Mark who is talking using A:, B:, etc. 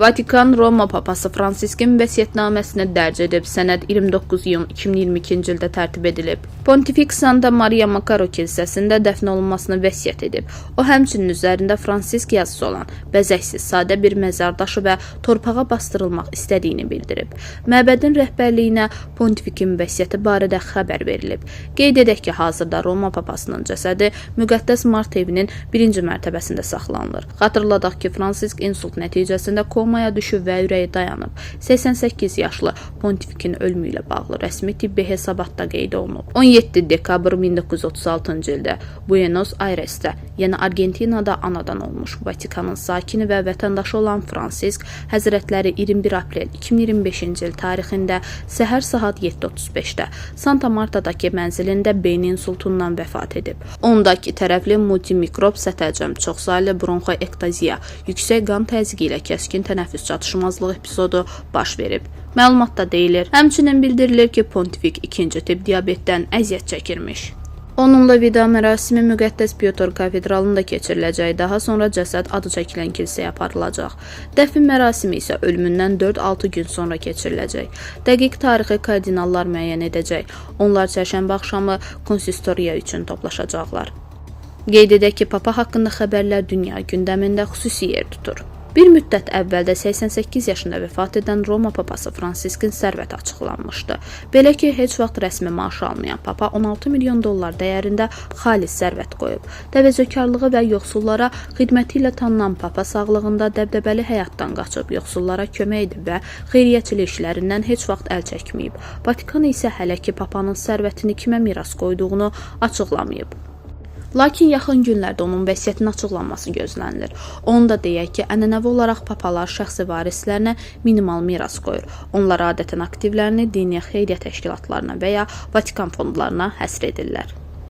A: Vatikan Roma Papası Fransiskin vəsiyyətnaməsini dərc edib, sənəd 29 iyun 2022-ci ildə tərtib edilib. Pontifik Santa Maria Makaro kilsəsində dəfn olunmasını vəsiyyət edib. O, həmçinin üzərində Fransisk yazısı olan bəzəksiz, sadə bir məzar daşı və torpağa bastırılmaq istədiyini bildirib. Məbədin rəhbərliyinə Pontifikin vəsiyyəti barədə xəbər verilib. Qeyd edək ki, hazırda Roma Papasının cəsədi müqəddəs Mart evinin 1-ci mərtəbəsində saxlanılır. Xatırladaq ki, Fransisk insult nəticəsində komaya düşüb və ürəyi dayanıb. 88 yaşlı Pontifikin ölümü ilə bağlı rəsmi tibbi hesabatda qeyd olunub. 17 dekabr 1936-cı ildə Buenos Airesdə, yəni Argentinada anadan olmuş Vatikanın sakini və vətəndaşı olan Fransisk Həzrətləri 21 aprel 2025-ci il tarixində səhər saat 7:35-də Santa Martadakı mənzilində beyin insultundan vəfat edib. Onda iki tərəfli multimikrob sətəlcəm çoxsaylı bronxoektaziya, yüksək qan təzyiqi ilə kəskin tənəffüs çatışmazlığı epizodu baş verib. Məlumatda deyilir. Həmçinin bildirilir ki, Pontifik 2-ci tip diabetdən əziyyət çəkirmiş. Onunla vida mərasimi müqəddəs Pyotr katedralında keçiriləcək, daha sonra cəsəd adı çəkilən kilsəyə aparılacaq. Dəfn mərasimi isə ölümündən 4-6 gün sonra keçiriləcək. Dəqiq tarixi kardinallar müəyyən edəcək. Onlar çərşənbə axşamı konsistoriya üçün toplaşacaqlar. Qeyd edək ki, Papa haqqında xəbərlər dünya gündəmində xüsusi yer tutur. Bir müddət əvvəldə 88 yaşında vəfat edən Roma Papası Fransiskin sərvəti açıqlanmışdı. Belə ki, heç vaxt rəsmi maaş almayan Papa 16 milyon dollar dəyərində xalis sərvət qoyub. Təvəzzökarlığı və yoxsullara xidməti ilə tanınan Papa sağlığında dəbdəbəli həyatdan qaçıb, yoxsullara kömək edib və xeyriyyəçilik işlərindən heç vaxt əl çəkməyib. Vatikan isə hələ ki Papanın sərvətini kimə miras qoyduğunu açıqlamayıb. Lakin yaxın günlərdə onun vəsiyyətinin açıqlanması gözlənilir. Onu da deyək ki, ənənəvi olaraq papalar şəxsi varislərinə minimal miras qoyur. Onlar adətən aktivlərini dini xeyriyyə təşkilatlarına və ya Vatikan fondlarına həsr edirlər.